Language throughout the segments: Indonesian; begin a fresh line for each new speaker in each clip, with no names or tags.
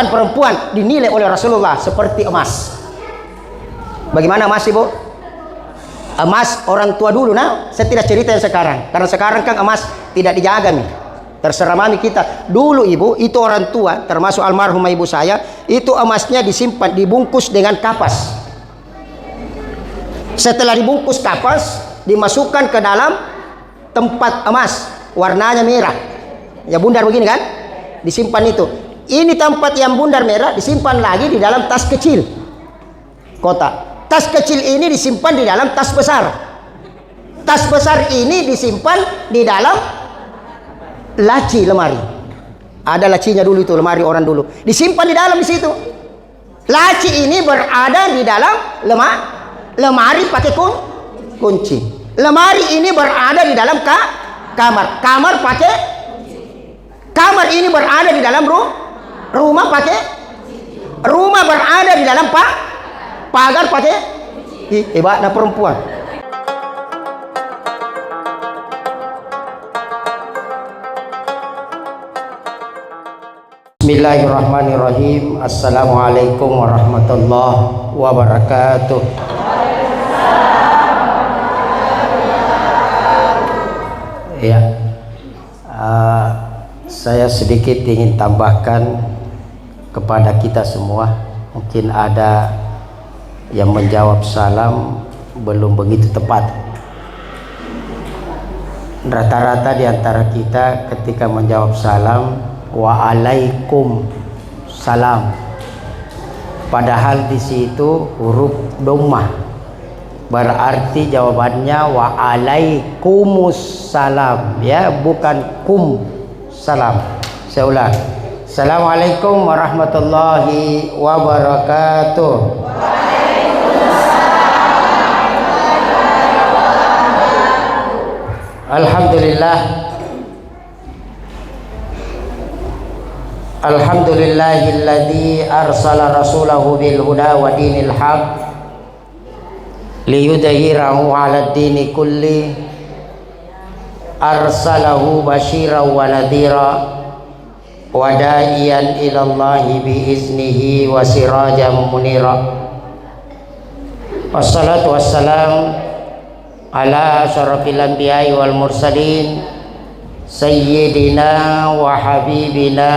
Bahkan perempuan dinilai oleh Rasulullah seperti emas. Bagaimana emas, Ibu? Emas orang tua dulu, nah, saya tidak cerita yang sekarang. Karena sekarang kan emas tidak dijaga nih. Terserah mami kita. Dulu Ibu, itu orang tua, termasuk almarhumah ibu saya, itu emasnya disimpan, dibungkus dengan kapas. Setelah dibungkus kapas, dimasukkan ke dalam tempat emas, warnanya merah. Ya bundar begini kan? Disimpan itu. Ini tempat yang bundar merah disimpan lagi di dalam tas kecil. Kotak. Tas kecil ini disimpan di dalam tas besar. Tas besar ini disimpan di dalam laci lemari. Ada lacinya dulu itu, lemari orang dulu. Disimpan di dalam di situ. Laci ini berada di dalam lemari pakai kunci. Lemari ini berada di dalam kamar. Kamar ini berada di dalam rumah pakai. Rumah berada di dalam pagar pakai. Hebatnya perempuan. Bismillahirrahmanirrahim. Assalamualaikum warahmatullahi wabarakatuh. Ya, saya sedikit ingin tambahkan kepada kita semua. Mungkin ada yang menjawab salam belum begitu tepat. Rata-rata di antara kita ketika menjawab salam, waalaikum salam. Padahal di situ huruf dhammah. Berarti jawabannya waalaikumus salam, ya, bukan kum salam. Saya ulang. Assalamualaikum warahmatullahi wabarakatuh. Alhamdulillah. Alhamdulillahilladzi arsala rasulahu bil huda wa dinil haq liyudhhirahu 'alad dini kulli. Arsalahu basyiran wa nadhira wa da'iyan ilallahi bi iznihi wa sirajan munira. Wassalatu wassalam ala asyrafil anbiya'i wal mursalin sayyidina wa habibina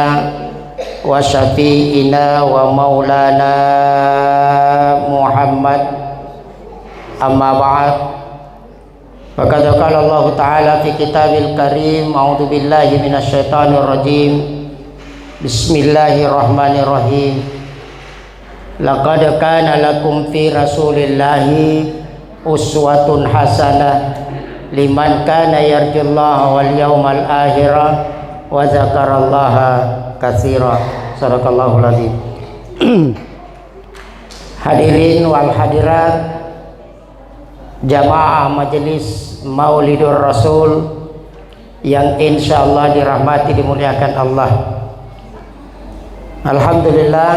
wa syafi'ina wa maulana Muhammad. Amma ba'd. Faqad qala Allah Ta'ala fi kitabil karim, a'udzu billahi minasyaitonir rajim. Bismillahirrahmanirrahim. Laqad kana lakum fi rasulillahi uswatun hasanah liman kana yarjullaha wal yawmal akhirah wa dzakarallaha katsira. Sadaqallahul azim. Hadirin wal hadirat, jamaah majelis Maulidur Rasul yang insyaallah dirahmati dimuliakan Allah. Alhamdulillah,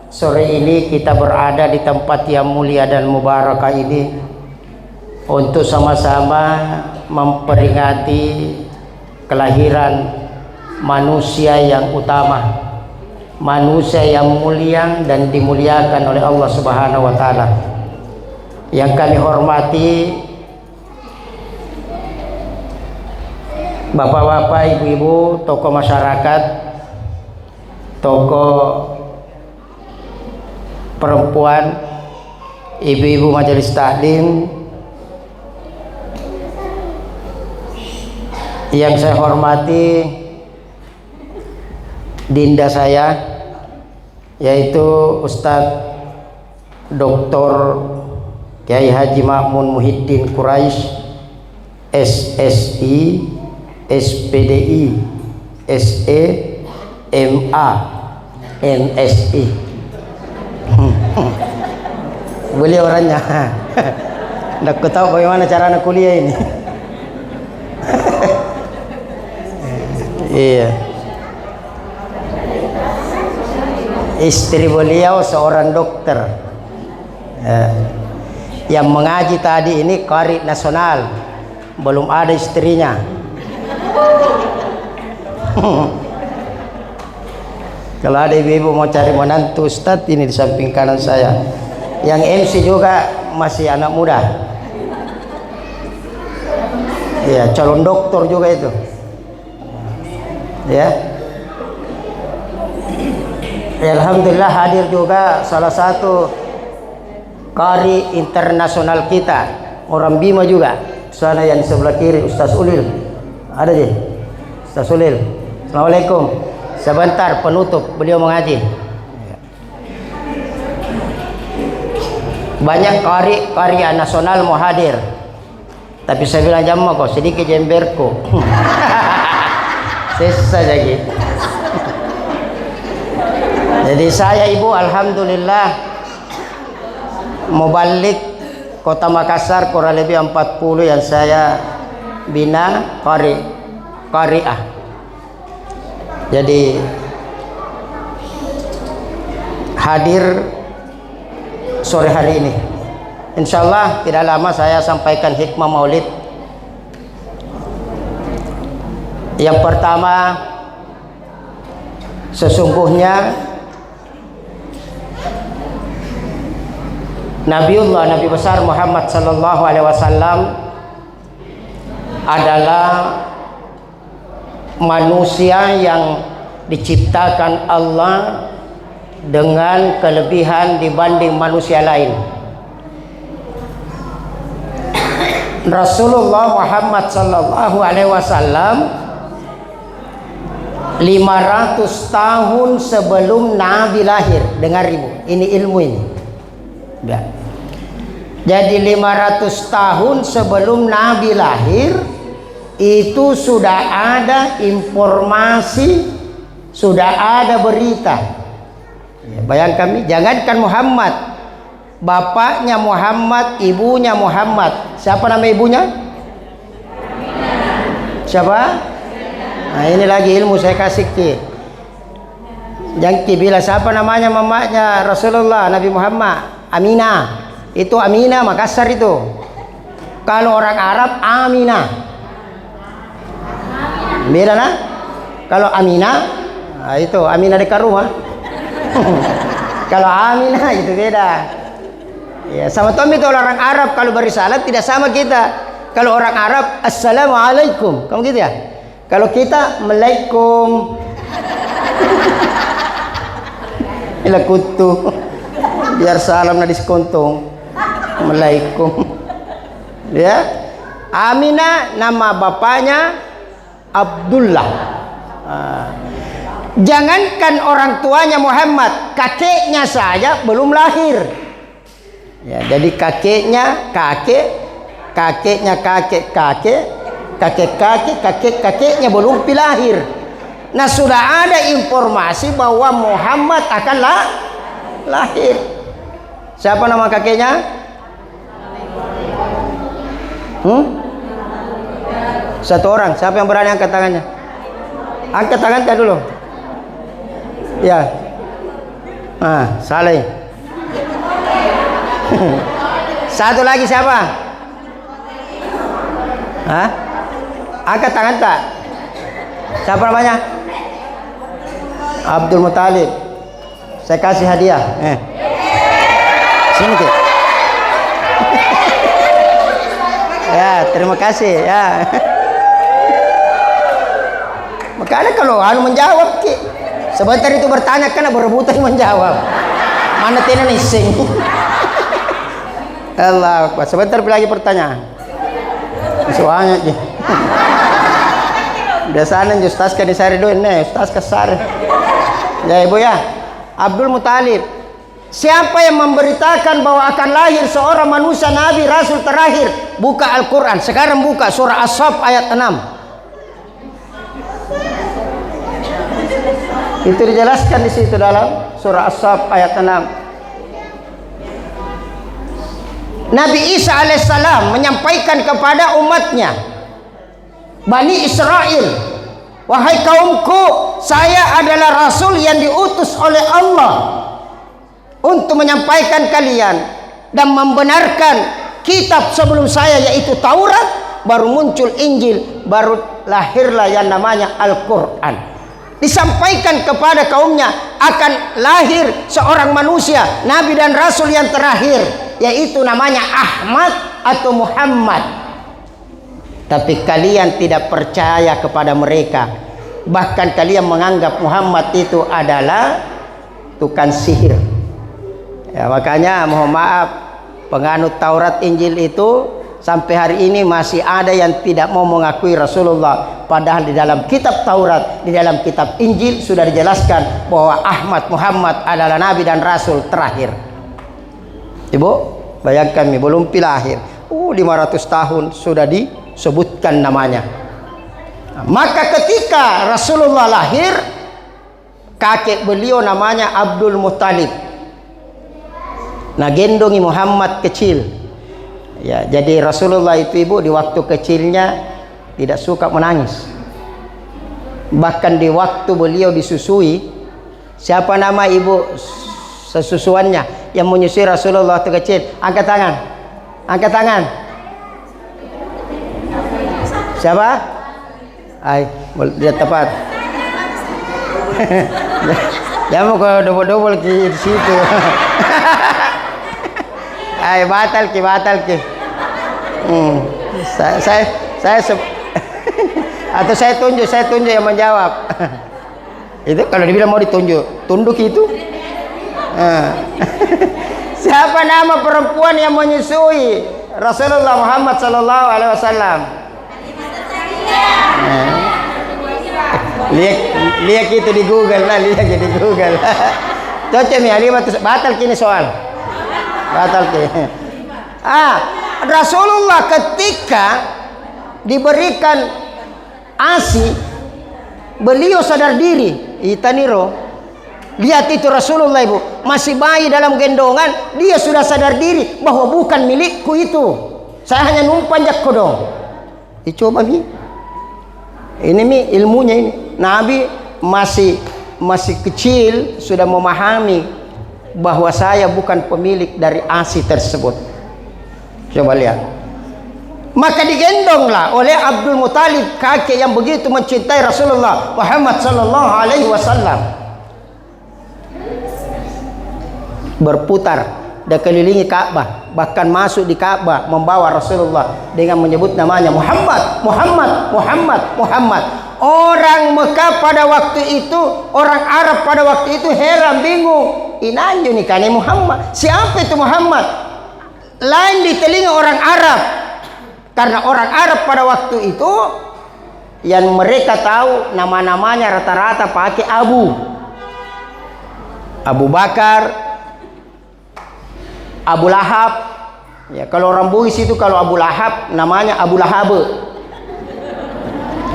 sore ini kita berada di tempat yang mulia dan mubarakah ini untuk sama-sama memperingati kelahiran manusia yang utama, manusia yang mulia dan dimuliakan oleh Allah Subhanahu wa taala. Yang kami hormati bapak-bapak, ibu-ibu, tokoh masyarakat, tokoh perempuan, ibu-ibu majelis taklim, yang saya hormati dinda saya, yaitu Ustadz Dr. Kiai Haji Ma'mun Muhyiddin Quraisy, SSI, SPDI, SE, MA, NSI. Beliau orangnya. Nggak tahu bagaimana cara anak kuliah ini. Iya. Istri beliau seorang dokter. Yang mengaji tadi ini qari nasional, belum ada istrinya. Kalau ada ibu-ibu mau cari menantu Ustadz, ini di samping kanan saya. Yang MC juga masih anak muda. Ya, calon doktor juga itu. Ya. Alhamdulillah hadir juga salah satu qari internasional kita, orang Bima juga. Sana yang di sebelah kiri, Ustaz Ulil. Ada je? Ustaz Ulil. Assalamualaikum. Sebentar penutup, beliau mengaji. Banyak qari nasional mau hadir. Tapi saya bilang jamah kok, sedikit jemberku. Sesa lagi. Jadi saya ibu alhamdulillah mau balik Kota Makassar kurang lebih 40 yang saya bina qari'ah. Jadi hadir sore hari ini. Insyaallah tidak lama saya sampaikan hikmah maulid. Yang pertama, sesungguhnya Nabi besar Muhammad sallallahu alaihi wasallam adalah manusia yang diciptakan Allah dengan kelebihan dibanding manusia lain. Rasulullah Muhammad sallallahu alaihi wasallam 500 tahun sebelum Nabi lahir. Dengar ibu, ini ilmu ini. Ya. Jadi 500 tahun sebelum Nabi lahir itu sudah ada informasi, sudah ada berita. Ya, bayangkan, jangankan Muhammad, bapaknya Muhammad, ibunya Muhammad. Siapa nama ibunya? Siapa? Nah, ini lagi ilmu saya kasih ki. Jangki bila siapa namanya mamanya Rasulullah Nabi Muhammad? Aminah. Itu Aminah Makassar itu. Kalau orang Arab Aminah. Beda nah? Kalau Aminah, nah itu Aminah dekat rumah. Kalau Aminah itu beda. Ya, sama Tom itu orang Arab kalau berisalam tidak sama kita. Kalau orang Arab Assalamualaikum, kamu gitu ya? Kalau kita Malaikum. Ila kutu. Biar salam na diskontong. Malaikum. Ya. Aminah nama bapaknya Abdullah. Jangankan orang tuanya Muhammad, kakeknya saja belum lahir. Ya, jadi kakeknya kakeknya belum lahir. Nah, sudah ada informasi bahwa Muhammad akan lahir. Siapa nama kakeknya? Satu orang. Siapa yang berani angkat tangannya? Angkat tangannya dulu. Ya. Saleh. Satu lagi siapa? Angkat tangan tak? Siapa namanya? Abdul Muthalib. Saya kasih hadiah. Sini tuh. Ya, terima kasih ya. Makanya kalau menjawab ki, sebentar itu bertanya karena berebutan menjawab. Mana tina nising. Allah, sebentar lagi pertanyaan. Soalnya je. Biasanya Ustaz ka disari doin Ustaz kasar. Ya ibu ya. Abdul Muthalib. Siapa yang memberitakan bahwa akan lahir seorang manusia Nabi Rasul terakhir? Buka Al-Quran. Sekarang buka surah As-Saff ayat 6. Itu dijelaskan di situ dalam surah As-Saff ayat 6. Nabi Isa alaihissalam menyampaikan kepada umatnya, Bani Israel, wahai kaumku, saya adalah Rasul yang diutus oleh Allah untuk menyampaikan kalian dan membenarkan kitab sebelum saya, yaitu Taurat, baru muncul Injil, baru lahirlah yang namanya Al-Quran. disampaikan kepada kaumnya akan lahir seorang manusia, nabi dan rasul yang terakhir, yaitu namanya Ahmad atau Muhammad. Tapi kalian tidak percaya kepada mereka, bahkan kalian menganggap Muhammad itu adalah tukang sihir. Ya, makanya mohon maaf, penganut Taurat Injil itu sampai hari ini masih ada yang tidak mau mengakui Rasulullah. Padahal di dalam kitab Taurat, di dalam kitab Injil sudah dijelaskan bahwa Ahmad Muhammad adalah nabi dan rasul terakhir. Ibu, bayangkan nih, belum lahir 500 tahun sudah disebutkan namanya. Maka ketika Rasulullah lahir, kakek beliau namanya Abdul Muttalib. Nah, gendongi Muhammad kecil. Ya, jadi Rasulullah itu ibu di waktu kecilnya tidak suka menangis. Bahkan di waktu beliau disusui, siapa nama ibu sesusuannya yang menyusui Rasulullah waktu kecil? Angkat tangan. Angkat tangan. Siapa? Ay, lihat tepat. Jangan mau ke double-double di situ. Ay, batal ki. Saya atau saya tunjuk yang menjawab. Itu kalau dibilang mau ditunjuk, tunduk itu. Siapa nama perempuan yang menyusui Rasulullah Muhammad sallallahu alaihi wasallam? Lihat itu di Google lah, lihat di Google. Cocok nih, batal kini soal. Batal kini. Rasulullah ketika diberikan ASI, beliau sadar diri. Itaniro, lihat itu Rasulullah ibu, masih bayi dalam gendongan, dia sudah sadar diri bahwa bukan milikku itu. Saya hanya numpang jak kodong. Coba mi, ini mi ilmunya ini. Nabi masih kecil sudah memahami bahwa saya bukan pemilik dari ASI tersebut. Coba lihat. Maka digendonglah oleh Abdul Muttalib, kakek yang begitu mencintai Rasulullah Muhammad sallallahu alaihi wasallam. Berputar dan kelilingi Ka'bah, bahkan masuk di Ka'bah membawa Rasulullah dengan menyebut namanya Muhammad. Orang Mekah pada waktu itu, orang Arab pada waktu itu heran, bingung. Inanjo nih kan Muhammad. Siapa itu Muhammad? Lain di telinga orang Arab, karena orang Arab pada waktu itu yang mereka tahu nama-namanya rata-rata pakai Abu Bakar, Abu Lahab. Ya, kalau orang Buis itu kalau Abu Lahab namanya Abu Lahab.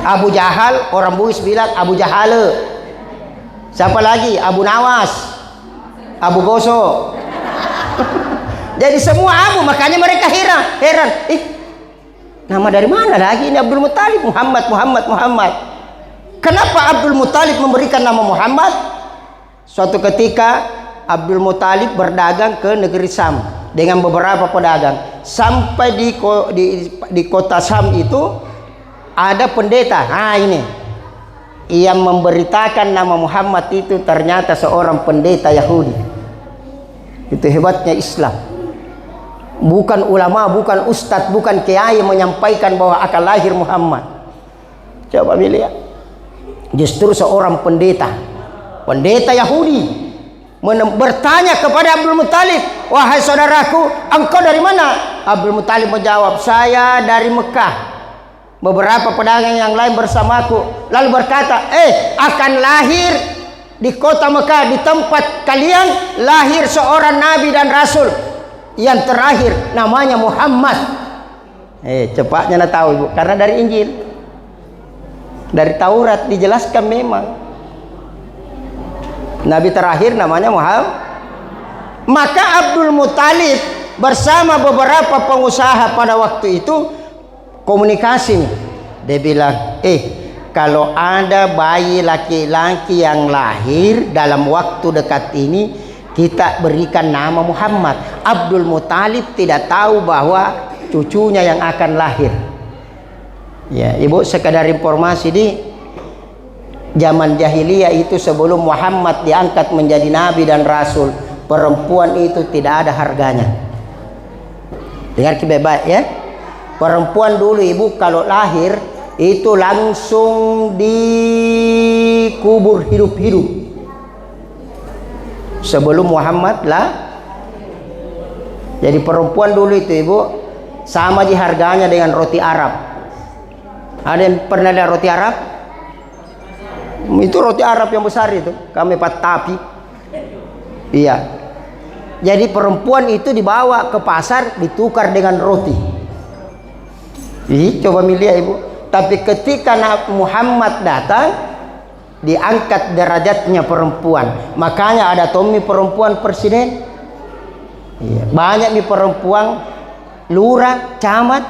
Abu Jahal orang Buis bilang Abu Jahale. Siapa lagi? Abu Nawas, Abu Goso. Jadi semua Abu, makanya mereka heran. Nama dari mana lagi ini Abdul Muttalib? Muhammad. Kenapa Abdul Muttalib memberikan nama Muhammad? Suatu ketika Abdul Muttalib berdagang ke negeri Sam dengan beberapa pedagang. Sampai di kota Sam itu ada pendeta. Ini yang memberitakan nama Muhammad itu ternyata seorang pendeta Yahudi. Itu hebatnya Islam. Bukan ulama, bukan ustadz, bukan kiai menyampaikan bahwa akan lahir Muhammad. Coba lihat. Justru seorang pendeta Yahudi bertanya kepada Abdul Muttalib, "Wahai saudaraku, engkau dari mana?" Abdul Muttalib menjawab, "Saya dari Mekah. Beberapa pedagang yang lain bersamaku." Lalu berkata, akan lahir di kota Mekah, di tempat kalian, lahir seorang nabi dan rasul yang terakhir, namanya Muhammad. Cepatnya nak tahu ibu, karena dari Injil, dari Taurat dijelaskan memang nabi terakhir namanya Muhammad. Maka Abdul Muttalib bersama beberapa pengusaha pada waktu itu komunikasi. Dia bilang, kalau ada bayi laki-laki yang lahir dalam waktu dekat ini, kita berikan nama Muhammad. Abdul Muttalib tidak tahu bahwa cucunya yang akan lahir. Ya, ibu, sekadar informasi, Zaman jahiliyah itu sebelum Muhammad diangkat menjadi nabi dan rasul, perempuan itu tidak ada harganya. Dengar baik-baik ya. Perempuan dulu ibu kalau lahir itu langsung dikubur hidup-hidup. Sebelum Muhammad lah. Jadi perempuan dulu itu ibu sama di harganya dengan roti Arab. Ada yang pernah lihat roti Arab? Itu roti Arab yang besar itu, kami tapi iya. Jadi perempuan itu dibawa ke pasar ditukar dengan roti. Coba lihat ibu. Tapi ketika Muhammad datang, diangkat derajatnya perempuan. Makanya ada Tommy perempuan presiden. Iya. Banyak nih perempuan lurah, camat,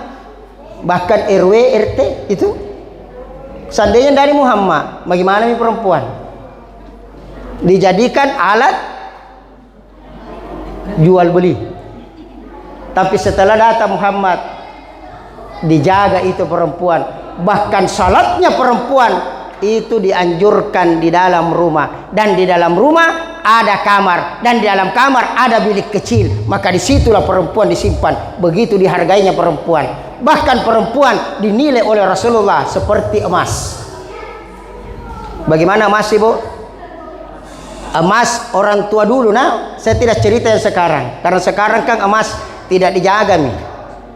bahkan RW, RT itu. Seandainya dari Muhammad, bagaimana nih perempuan? Dijadikan alat jual beli. Tapi setelah datang Muhammad, dijaga itu perempuan. Bahkan salatnya perempuan itu dianjurkan di dalam rumah. Dan di dalam rumah ada kamar. Dan di dalam kamar ada bilik kecil. Maka disitulah perempuan disimpan. Begitu dihargainya perempuan. Bahkan perempuan dinilai oleh Rasulullah seperti emas. Bagaimana emas ibu? Emas orang tua dulu saya tidak cerita yang sekarang. Karena sekarang kan emas tidak dijaga nih.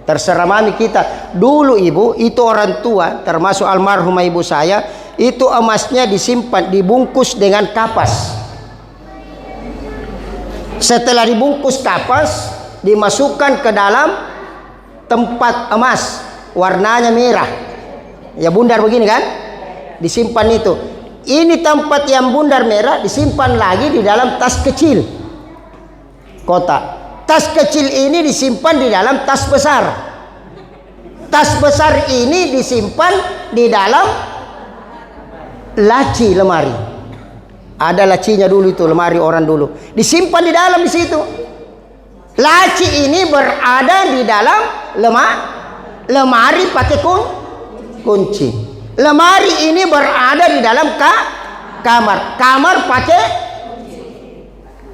Terserah mami kita. Dulu ibu itu orang tua termasuk almarhumah ibu saya, itu emasnya disimpan, dibungkus dengan kapas. Setelah dibungkus kapas, dimasukkan ke dalam tempat emas, warnanya merah. Ya bundar begini kan? Disimpan itu. Ini tempat yang bundar merah disimpan lagi di dalam tas kecil. Kotak. Tas kecil ini disimpan di dalam tas besar. Tas besar ini disimpan di dalam laci lemari. Ada lacinya dulu itu, lemari orang dulu. Disimpan di dalam di situ. Laci ini berada di dalam lemari pakai kunci. Lemari ini berada di dalam kamar.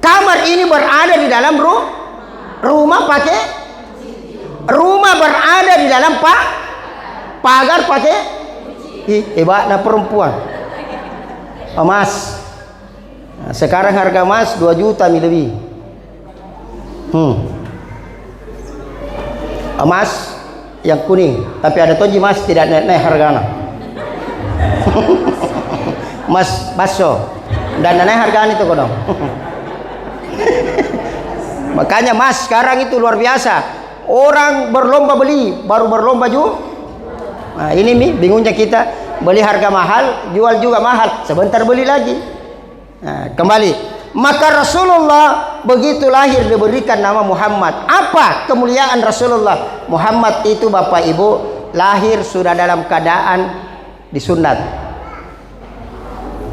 Kamar ini berada di dalam rumah pakai. Rumah berada di dalam pagar pakai. Hebatlah perempuan. Emas. Nah, sekarang harga emas 2 juta lebih. Emas yang kuning, tapi ada tonji emas tidak naik harganya. Emas baso dan naik harganya itu kodong. Makanya emas sekarang itu luar biasa. Orang berlomba beli, baru berlomba juga. Nah, ini bingungnya kita, beli harga mahal, jual juga mahal, sebentar beli lagi. Nah, kembali. Maka Rasulullah begitu lahir diberikan nama Muhammad. Apa kemuliaan Rasulullah? Muhammad itu Bapak Ibu lahir sudah dalam keadaan disunat.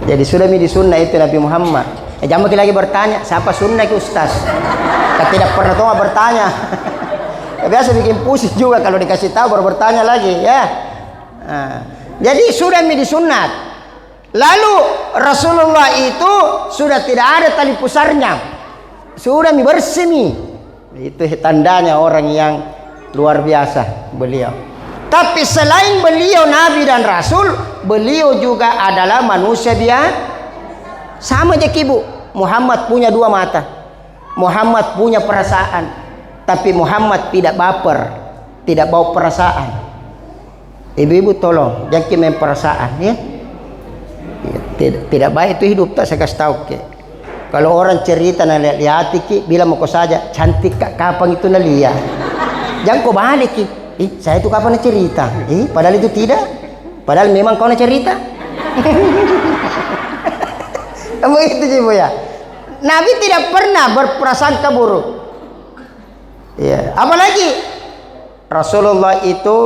Jadi sudah disunat itu Nabi Muhammad. Jangan lagi bertanya siapa sunnah itu Ustaz. Tidak pernah tahu bertanya. Biasa bikin pusing juga kalau dikasih tahu baru bertanya lagi ya. Nah, jadi sudah disunat. Lalu Rasulullah itu sudah tidak ada tali pusarnya, sudah bersih. Itu tandanya orang yang luar biasa beliau. Tapi selain beliau Nabi dan Rasul, beliau juga adalah manusia biasa. Sama aja ibu. Muhammad punya 2 mata. Muhammad punya perasaan. Tapi Muhammad tidak baper, tidak bawa perasaan. Ibu-ibu tolong jangan main perasaan ya. Tidak baik itu hidup, tak saya kasih tahu ke. Kalau orang cerita lihat ki, bilang mau kau saja cantik kak, kapan itu lihat. Jangan kau balik ki. Saya itu kapan cerita? Padahal itu tidak. Padahal memang kau cerita. Begitu ibu ya. Nabi tidak pernah berprasangka buruk. Ya, apalagi Rasulullah itu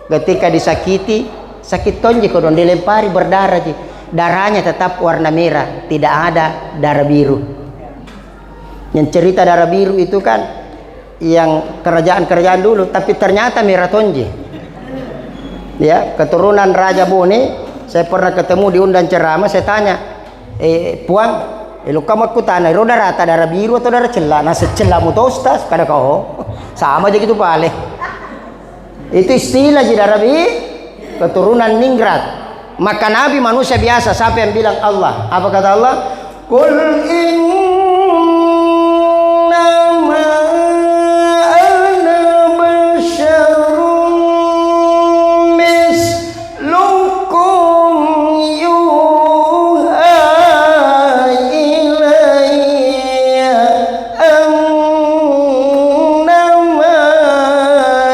ketika disakiti, sakit tonji kodon dilempari berdarah ji. Darahnya tetap warna merah, tidak ada darah biru. Yang cerita darah biru itu kan yang kerajaan-kerajaan dulu, tapi ternyata merah tonji. Ya, keturunan Raja Bone Saya pernah ketemu diundang ceramah, saya tanya, puang, lu kamu aku tanya, darah rata, darah biru atau darah celah? Nah, secelah mu tostas, kada kau, sama aja gitu pale. Itu istilah ji darah keturunan ningrat. Maka Nabi manusia biasa. Siapa yang bilang Allah? Apa kata Allah? Qul innama ana basyarum mislukum yuha ilayya annama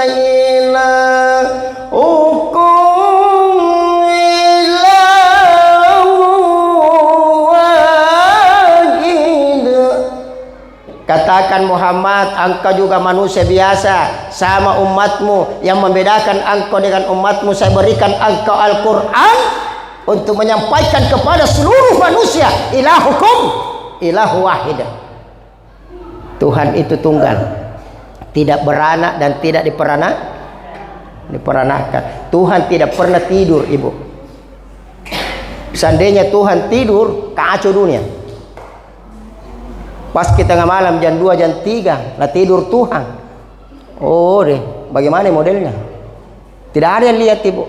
ilahukum ilahu wahid. Katakan Muhammad, engkau juga manusia biasa sama umatmu. Yang membedakan engkau dengan umatmu, saya berikan engkau Al-Quran untuk menyampaikan kepada seluruh manusia, ilahukum ilahu wahid. Tuhan itu tunggal, tidak beranak dan tidak diperanakan. Tuhan tidak pernah tidur, ibu. Seandainya Tuhan tidur, kacau dunia. Pas kita tengah malam jam 2 jam 3 lah tidur Tuhan. Oh deh, bagaimana modelnya? Tidak ada yang lihat, ibu.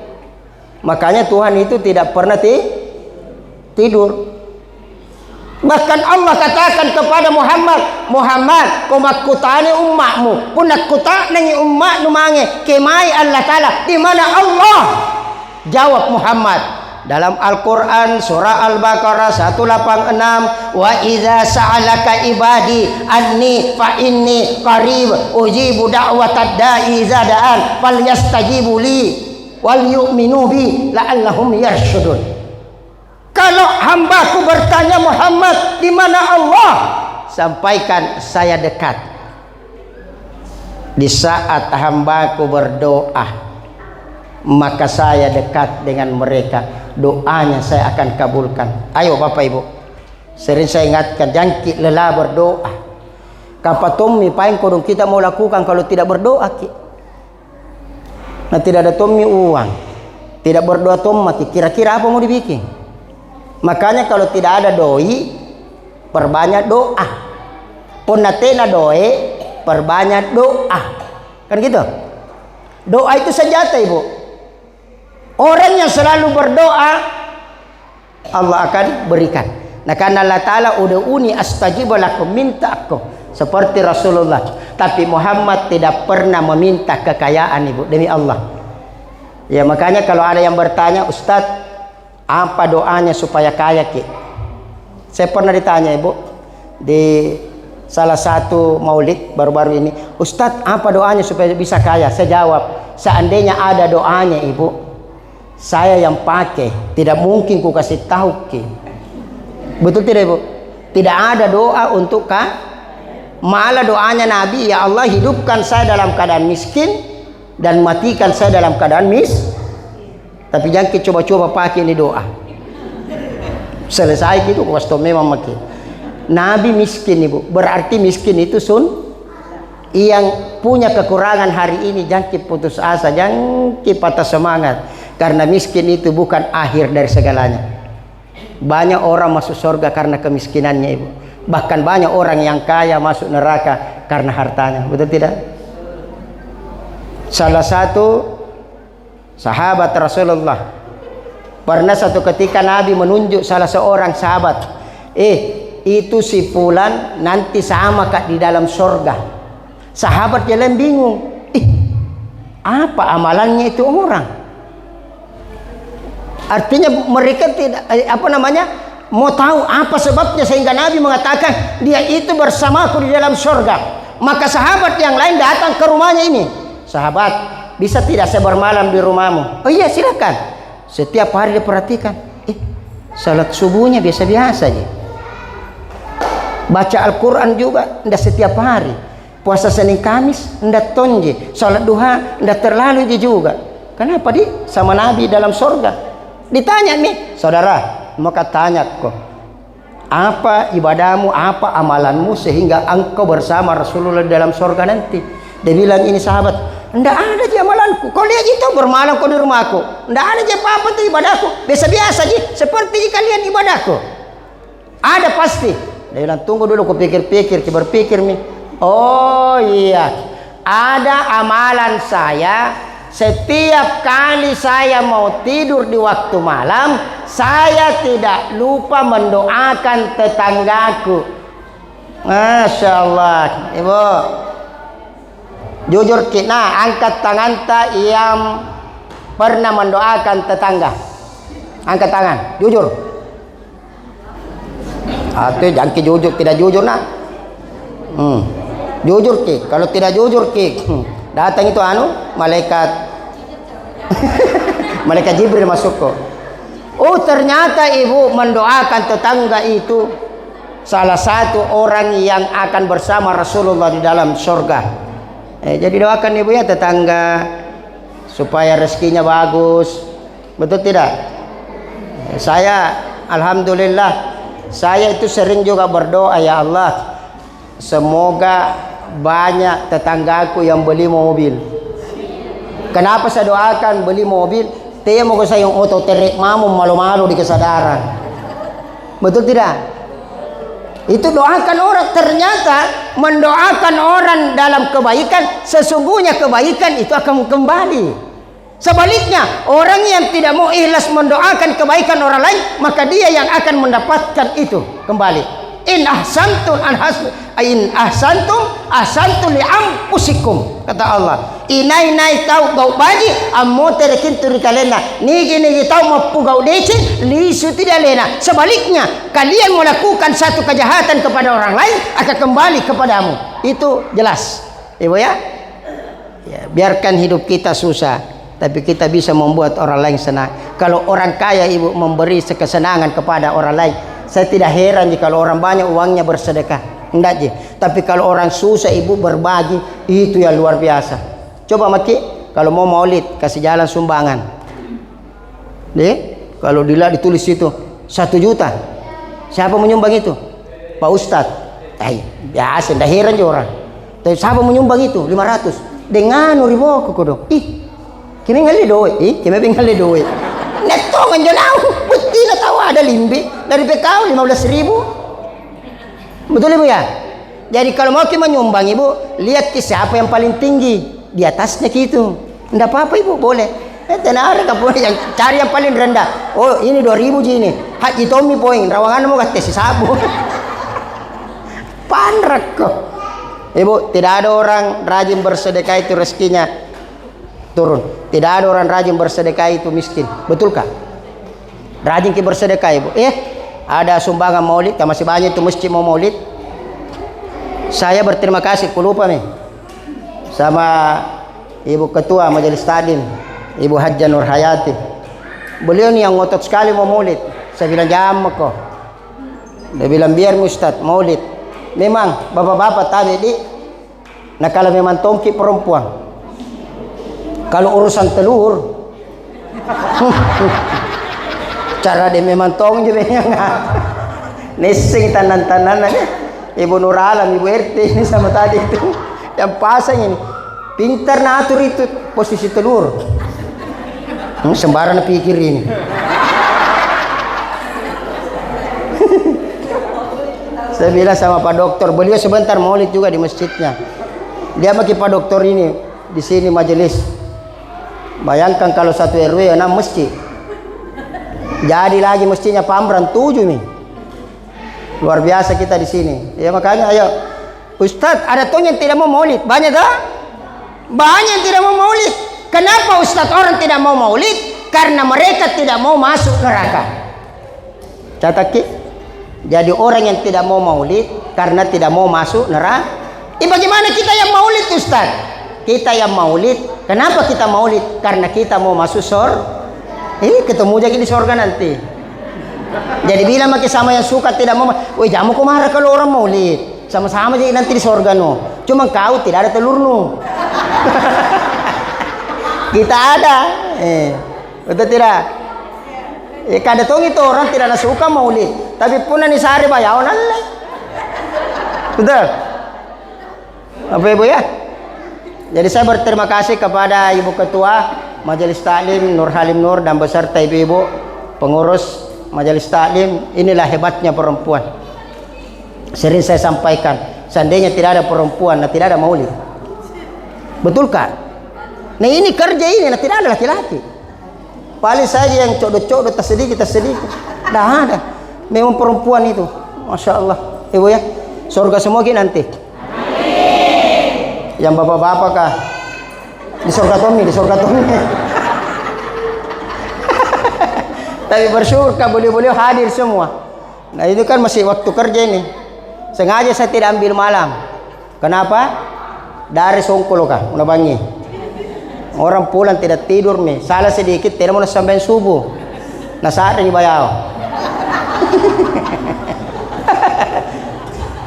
Makanya Tuhan itu tidak pernah tidur. Bahkan Allah katakan kepada Muhammad, Muhammad, kau makutani umatmu, pun nakutani umat numange kemai Allah Taala. Di mana Allah? Jawab Muhammad dalam Al-Quran surah Al-Baqarah 186, wa idza sa'alaka ibadi anni fa inni qarib ujibu da'watad da'i idza da'an falyastajibu li wal yu'minu bi la'allahum yarshudun. Kalau hambaku bertanya Muhammad, di mana Allah? Sampaikan saya dekat. Di saat hambaku berdoa, maka saya dekat dengan mereka. Doanya saya akan kabulkan. Ayo Bapak Ibu, sering saya ingatkan, jangan lelah berdoa. Kapatommi paling kodong kita mau lakukan kalau tidak berdoa ki. Nah, tidak ada tommi uang, tidak berdoa tommati, kira-kira apa mau dibikin? Makanya kalau tidak ada doi, perbanyak doa. Punatena doe, perbanyak doa. Kan gitu? Doa itu senjata, Ibu. Orang yang selalu berdoa, Allah akan berikan. Nah, karena Allah Ta'ala ud'uni astajib lakum, minta aku seperti Rasulullah. Tapi Muhammad tidak pernah meminta kekayaan, Ibu, demi Allah. Ya, makanya kalau ada yang bertanya, Ustadz, apa doanya supaya kaya ki? Saya pernah ditanya, Ibu, di salah satu maulid baru-baru ini, Ustadz, apa doanya supaya bisa kaya? Saya jawab, seandainya ada doanya, Ibu, saya yang pakai, tidak mungkin ku kasih tahu ki. Betul tidak, Ibu? Tidak ada doa untuk malah doanya Nabi, ya Allah hidupkan saya dalam keadaan miskin dan matikan saya dalam keadaan Tapi jangan coba-coba pakai ini doa. Selesai gitu, waktu memang makin. Nabi miskin, Ibu, berarti miskin itu yang punya kekurangan hari ini, jangan putus asa, jangan patah semangat. Karena miskin itu bukan akhir dari segalanya. Banyak orang masuk surga karena kemiskinannya, Ibu. Bahkan banyak orang yang kaya masuk neraka karena hartanya. Betul tidak? Salah satu sahabat Rasulullah, pernah satu ketika Nabi menunjuk salah seorang sahabat, itu si fulan nanti sama kak di dalam surga. Sahabat jalan bingung, apa amalannya itu orang? Artinya mereka tidak mau tahu apa sebabnya sehingga Nabi mengatakan dia itu bersamaku di dalam surga. Maka sahabat yang lain datang ke rumahnya ini, sahabat, bisa tidak saya bermalam di rumahmu? Oh iya, silakan. Setiap hari dia perhatikan, salat subuhnya biasa-biasa aja, baca Al-Quran juga tidak setiap hari, puasa Senin Kamis tidak tonje, salat duha tidak terlalu juga. Kenapa sama Nabi dalam surga? Ditanya nih, saudara, maka tanya kok, apa ibadahmu, apa amalanmu sehingga engkau bersama Rasulullah dalam surga nanti? Dia bilang, ini sahabat, Nggak ada aja amalanku. Kau lihat itu bermalam kau di rumahku. Nggak ada aja apa-apa tuh ibadahku. Biasa-biasa aja. Seperti kalian ibadahku. Ada pasti. Dia bilang tunggu dulu, kau pikir-pikir, kau berpikir nih. Oh iya, ada amalan saya. Setiap kali saya mau tidur di waktu malam, saya tidak lupa mendoakan tetanggaku. Masya Allah, ibu. Jujur kita angkat tangan tak yang pernah mendoakan tetangga. Angkat tangan, jujur. Atau jangan jujur, tidak jujur nak. Jujur ki. Kalau tidak jujur ki, datang itu malaikat. Malaikat Jibril masuk kok. Oh ternyata ibu mendoakan tetangga itu salah satu orang yang akan bersama Rasulullah di dalam surga. Jadi doakan ibu ya tetangga supaya rezekinya bagus. Betul tidak? Saya alhamdulillah saya itu sering juga berdoa, ya Allah, semoga banyak tetanggaku yang beli mobil. Kenapa saya doakan beli mobil? Dia mau saya yang auto terek mamu malu-malu di kesadaran. Betul tidak? Itu doakan orang. Ternyata mendoakan orang dalam kebaikan, sesungguhnya kebaikan itu akan kembali. Sebaliknya, orang yang tidak mau ikhlas mendoakan kebaikan orang lain, maka dia yang akan mendapatkan itu kembali. In ahsantum ahsantum li anfusikum, kata Allah. Inai tahu gau baji ammo terekin turi kalena nigi tahu mapu gau decin lisu tidak lena. Sebaliknya, kalian melakukan satu kejahatan kepada orang lain akan kembali kepadamu. Itu jelas, ibu ya. Biarkan hidup kita susah, tapi kita bisa membuat orang lain senang. Kalau orang kaya ibu memberi kesenangan kepada orang lain, saya tidak heran jika kalau orang banyak uangnya bersedekah. Enggak je. Tapi kalau orang susah ibu berbagi, itu yang luar biasa. Coba maki, kalau mau maulid kasih jalan sumbangan. Deh, kalau ditulis itu 1 juta. Siapa menyumbang itu? Pak Ustadz. Biasa, tidak heran je orang. Tapi siapa menyumbang itu? 500. Dengan ribu aku dong. Kami ngali doy. Kami ngali doy. Netongan janau, betul tahu ada limbi dari PKU 15.000. Betul ibu ya? Jadi kalau mau kita menyumbang ibu, lihat ke siapa yang paling tinggi di atasnya gitu. Enggak apa-apa ibu, boleh. Tenar kamu yang cari yang paling rendah. Oh ini 2.000 ji ini. Haji Tommy poin, rawangan mau kasih sabu. Panrek kok. Ibu, tidak ada orang rajin bersedekah itu rezekinya turun. Tidak ada orang rajin bersedekah itu miskin. Betulkah? Rajin kita bersedekah ibu. Ada sumbangan maulid, masih banyak itu masjid mau maulid. Saya berterima kasih, lupa nih, sama ibu ketua majelis taklim, Ibu Hajjah Nur Hayati. Beliau nih yang ngotot sekali mau maulid. Saya bilang jam kok. Dia bilang biar Ustadz maulid. Memang bapak-bapak tadi nah kalau memang tongki perempuan, kalau urusan telur cara dia memang tong juga yang nesing tanan-tanan aja. Ibu Nur Alam, Ibu RT ini sama tadi itu yang pasang ini pintar natur itu posisi telur. Sembarang pikir ini. Saya bilang sama Pak Dokter, beliau sebentar maulid juga di masjidnya. Dia bagi Pak Dokter ini di sini majelis. Bayangkan kalau 1 RW 6 masjid. Jadi lagi masjidnya Pamran 7 nih. Luar biasa kita di sini. Ya makanya ayo, Ustadz ada tuh yang tidak mau maulid. Banyak tak? Banyak yang tidak mau maulid. Kenapa Ustadz orang tidak mau maulid? Karena mereka tidak mau masuk neraka. Catat ki. Jadi orang yang tidak mau maulid karena tidak mau masuk neraka. Bagaimana kita yang maulid Ustaz? Kita yang maulid. Kenapa kita maulid? Karena kita mau masuk surga. Ketemu lagi di surga nanti. Jadi bilang makin sama yang suka tidak mau. Woi jamu kok marah kalau orang maulid. Sama-sama jadi nanti di surga no. Cuma kau tidak ada telur no. Kita ada. Betul tidak? Kada tong itu orang tidak suka maulid, tapi pun ni sehari bayau nalai. Betul? Apa ibu ya? Jadi saya berterima kasih kepada Ibu Ketua Majelis Taklim Nur Halim Nur dan beserta ibu-ibu pengurus Majelis Taklim. Inilah hebatnya perempuan. Sering saya sampaikan, seandainya tidak ada perempuan, nah tidak ada maulid. Betul kan? Nah ini kerja ini, nah tidak ada laki-laki. Paling saja yang codot-codot tersedikit. Dah ada. Memang perempuan itu, masya Allah, ibu ya. Surga semua nanti. Yang bapak-bapak kah? Di surga Tommy. Tapi bersyukur beliau hadir semua. Nah itu kan masih waktu kerja ini. Sengaja saya tidak ambil malam. Kenapa? Dari Songkolo kah? Unabangi. Orang pulang tidak tidur nih. Salah sedikit tidak mau sampai subuh. Nah saat ini bayar.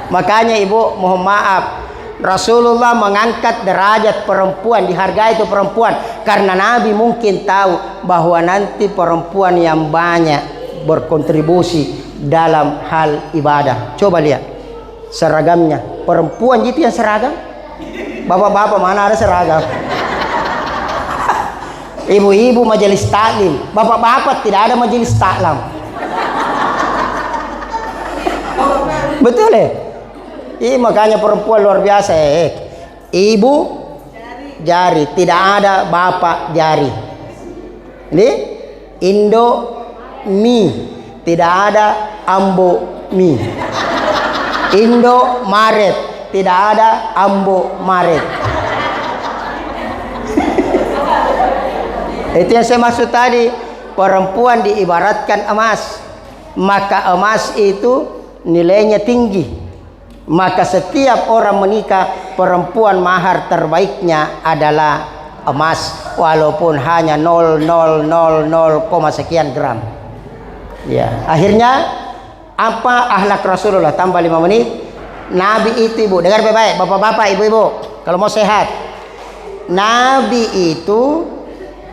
Makanya ibu mohon maaf. Rasulullah mengangkat derajat perempuan, dihargai itu perempuan karena Nabi mungkin tahu bahwa nanti perempuan yang banyak berkontribusi dalam hal ibadah. Coba lihat seragamnya, perempuan itu yang seragam. Bapak-bapak mana ada seragam? Ibu-ibu majelis taklim, bapak-bapak tidak ada majelis taklim. Betul ya? Makanya perempuan luar biasa. Ibu jari, tidak ada bapak jari. Ini Indo mi, tidak ada Ambo mi. Indo Maret, tidak ada Ambo Maret. Itu yang saya maksud tadi. Perempuan diibaratkan emas, maka emas itu nilainya tinggi. Maka setiap orang menikah, perempuan mahar terbaiknya adalah emas, walaupun hanya 0,000, sekian gram. Ya, akhirnya apa akhlak Rasulullah? Tambah 5 menit. Nabi itu, ibu dengar baik-baik, bapak-bapak, ibu-ibu, kalau mau sehat, Nabi itu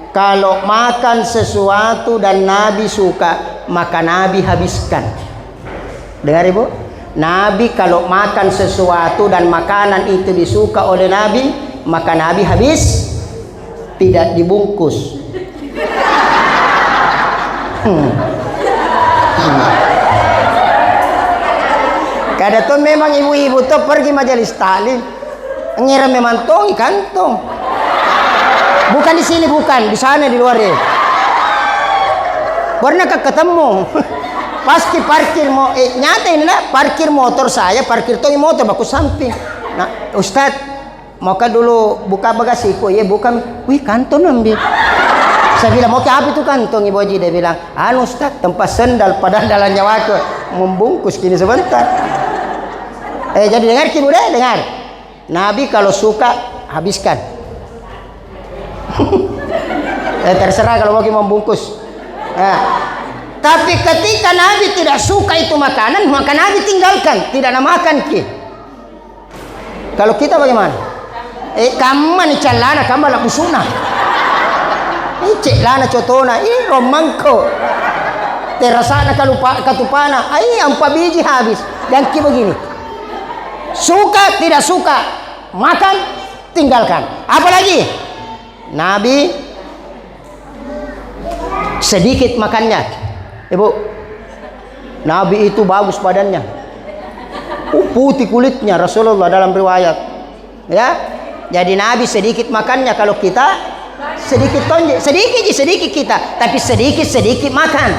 kalau makan sesuatu dan Nabi suka, maka Nabi habiskan. Dengar ibu, Nabi kalau makan sesuatu dan makanan itu disuka oleh Nabi, maka Nabi habis, tidak dibungkus. Kada tuh memang ibu-ibu tuh pergi majelis taklim, ngira memang tong kantong. Bukan di sini, bukan di sana, di luar ya. Pernah ketemu? Pasti parkir nyata inilah parkir motor saya, parkir tongi motor baku samping. Nah, Ustad, mau kan dulu buka bagasiku, ya buka, wih kantong ambil. Saya bilang, mau ke apa itu kantong ibu Haji? Dia bilang, anu Ustad, tempat sendal, padahal dalam nyawa ke membungkus kini sebentar. Jadi dengar ki bude, dengar. Nabi kalau suka habiskan. Terserah kalau mau membungkus. Tapi ketika Nabi tidak suka itu makanan, maka Nabi tinggalkan, tidak makan ki. Kalau kita bagaimana? Kamu ni celana, kamu lah busuna. Celana cotona, romangko. Terasa nak katupana, ampa biji habis. Dan ki begini. Suka tidak suka, makan, tinggalkan. Apalagi Nabi sedikit makannya. Ibu, Nabi itu bagus badannya, putih kulitnya Rasulullah dalam riwayat. Ya, jadi Nabi sedikit makannya, kalau kita sedikit tonjek, sedikit kita, tapi sedikit makan.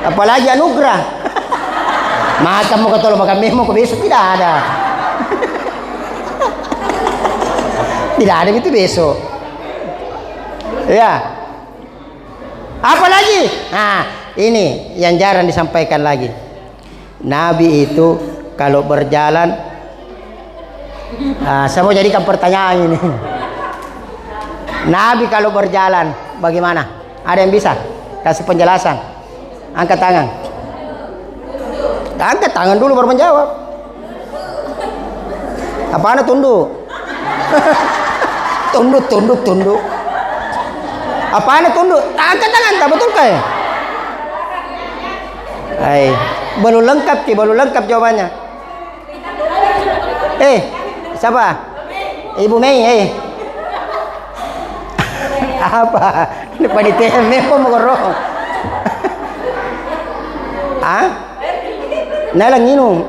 Apalagi anugerah. Makan mau ketolong makan memo ke besok tidak ada. Tidak ada itu besok. Ya. Apalagi? Nah, ini yang jarang disampaikan lagi. Nabi itu kalau berjalan, saya mau jadikan pertanyaan ini. Nabi kalau berjalan bagaimana? Ada yang bisa kasih penjelasan? Angkat tangan. Angkat tangan dulu baru menjawab. Apaan tunduk? Tunduk. Apaan tunduk? Angkat tangan, tak betul kah? Belum lengkap jawabannya. Siapa? Ibu Mei, apa? Lupa di TM po mo karo. Ah? Nalang inong.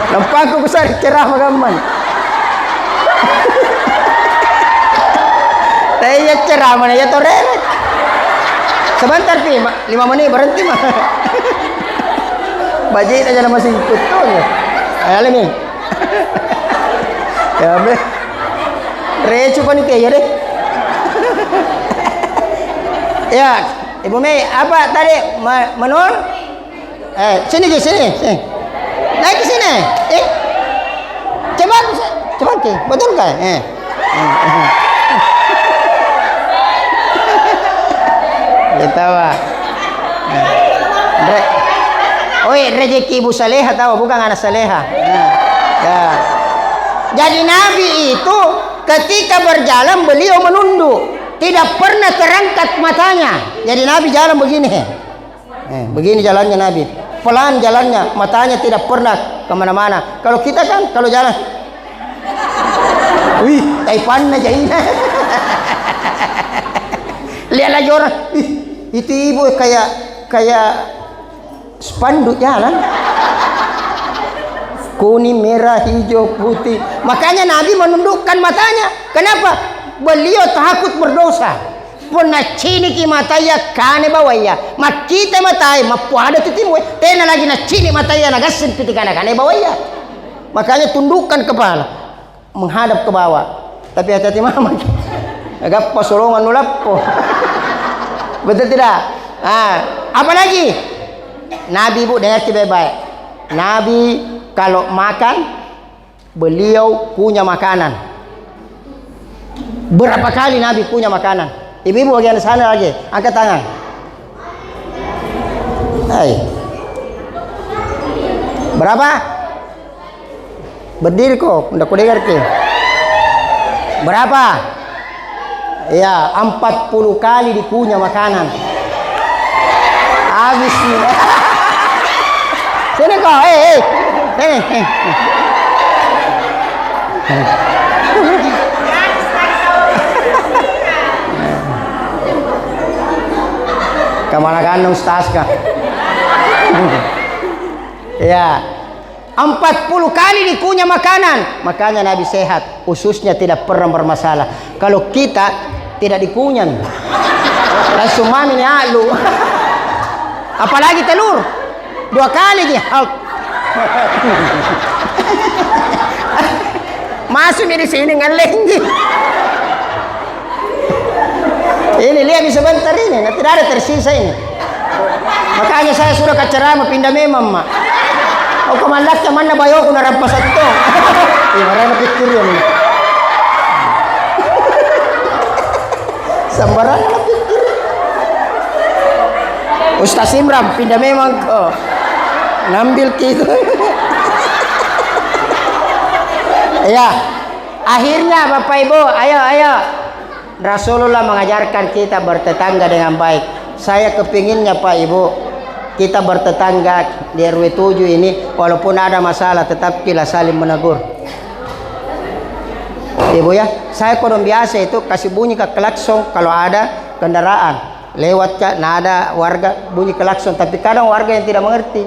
Nampak ko sa cerah magaman. Tayo cerah mana ya toreret. Sebentar pi, 5 menit berhenti mah. Bajit aja nama masih kutu ya. Ayo ni. Ya be. Recu pa ni kayak deh. Ya, Ibu Mei, apa tadi menur? Sini ke sini. Naik ke sini. Cepat ke. Betul kan? Kita wah. Rezeki Ibu Saleha tahu, bukan anak Saleha. Ya. Jadi Nabi itu ketika berjalan beliau menunduk, tidak pernah terangkat matanya. Jadi Nabi jalan begini, begini jalannya Nabi, pelan jalannya, matanya tidak pernah kemana-mana. Kalau kita kan kalau jalan, wih, taipan aja ini. Lihat lagi orang, itu ibu kayak spanduk jalan. Kuning, merah, hijau, putih. Makanya Nabi menundukkan matanya. Kenapa? Beliau takut berdosa. Puna cini ki mataya kane bawaya. Makita matai mapuada titimu. Tena lagi na cini mataya nagasin pitikana kane bawaya. Makanya tundukkan kepala, menghadap ke bawah. Tapi hati-hati mama. Agak pasolongan nulapo. Betul tidak? Apa lagi? Nabi Bu dengar baik-baik. Nabi kalau makan, beliau punya makanan. Berapa kali Nabi punya makanan? Ibu-ibu bagian sana lagi, angkat tangan. Hai. Berapa? Berdiri kok, udah kudengar ke. Berapa? Ya, 40 kali dikunyah makanan. Habis nih. Sini kok, Kemana kandung staska? Ya, 40 kali dikunyah makanan. Makanya Nabi sehat, ususnya tidak pernah bermasalah. Kalau kita tidak dikunyah, langsung mami ni alu. Apalagi telur, 2 kali dia. Masuk di sini ngeleng. Ini lihat di sebentar ini, tidak ada tersisa ini. Makanya saya sudah ke ceramah pindah memang mak. Oh kemalaknya mana bayo aku narampas itu. Iya marah pikir ya nih. Sambaran pikir. Ustaz Imram pindah memang kok. Ngambil gitu. Ya, akhirnya Bapak Ibu, ayo. Rasulullah mengajarkan kita bertetangga dengan baik. Saya kepinginnya Pak Ibu, kita bertetangga di RW 7 ini, walaupun ada masalah, tetap kita saling menegur. Ibu ya, saya kodong biasa itu kasih bunyi ke klakson kalau ada kendaraan lewat nah ada warga bunyi klakson, tapi kadang warga yang tidak mengerti.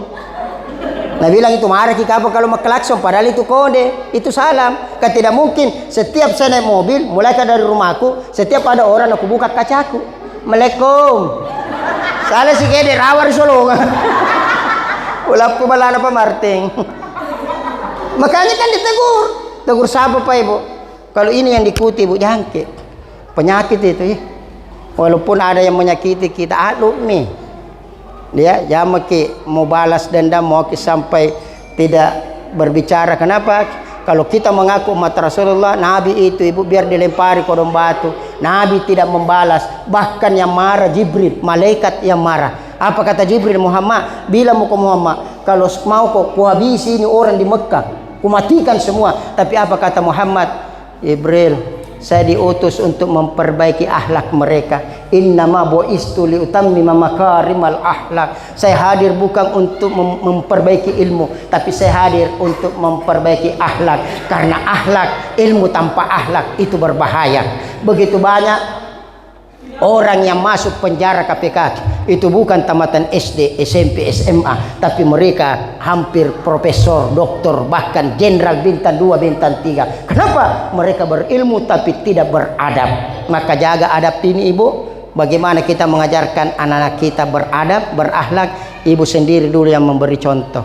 Nah bilang itu marah kita apa kalau klakson, padahal itu kode, itu salam. Kan tidak mungkin setiap saya naik mobil, mulai dari rumahku, setiap ada orang aku buka kacaku. Assalamualaikum. Salah si kede rawar solo. Ulap ko balana pa Marting. Makanya kan ditegur. Tegur siapa Pak Ibu? Kalau ini yang diikuti Bu, jangkit. Penyakit itu ya. Walaupun ada yang menyakiti kita, nih. Dia jangan mau balas dendam, mau sampai tidak berbicara. Kenapa? Kalau kita mengaku umat Rasulullah, Nabi itu Ibu biar dilempari kodong batu, Nabi tidak membalas. Bahkan yang marah Jibril, malaikat yang marah. Apa kata Jibril? Muhammad, bilang mau ke Muhammad, kalau mau kok kuhabisi ini orang di Mekah, kumatikan semua. Tapi apa kata Muhammad? Jibril, Saya diutus untuk memperbaiki akhlak mereka. Innama bu'istu liutammima makarimal akhlak. Saya hadir bukan untuk memperbaiki ilmu, tapi saya hadir untuk memperbaiki akhlak. Karena akhlak, ilmu tanpa akhlak itu berbahaya. Begitu banyak orang yang masuk penjara KPK itu bukan tamatan SD, SMP, SMA, tapi mereka hampir profesor, doktor, bahkan jenderal bintang 2, bintang 3. Kenapa? Mereka berilmu tapi tidak beradab. Maka jaga adab ini ibu. Bagaimana kita mengajarkan anak-anak kita beradab, berakhlak? Ibu sendiri dulu yang memberi contoh.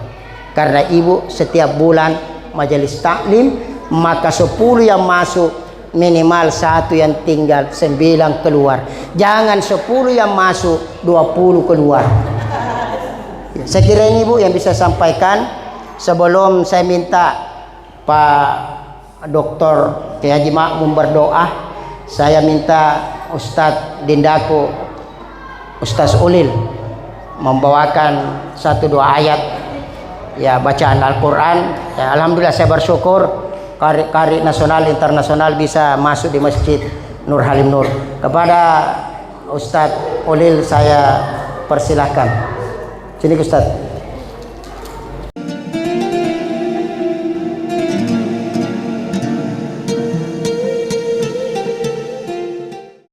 Karena ibu setiap bulan majelis taklim, maka 10 yang masuk minimal 1 yang tinggal, 9 keluar. Jangan 10 yang masuk 20 keluar. Saya kira ini Bu yang bisa sampaikan. Sebelum saya minta Pak Dr. Kiai Haji Makmum berdoa, saya minta Ustadz Dindaku, Ustaz Ulil membawakan 1-2 ayat ya bacaan Al-Quran. Ya, alhamdulillah saya bersyukur kari nasional internasional bisa masuk di Masjid Nur Halim Nur. Kepada Ustadz Ulil saya persilahkan. Sini Ustadz.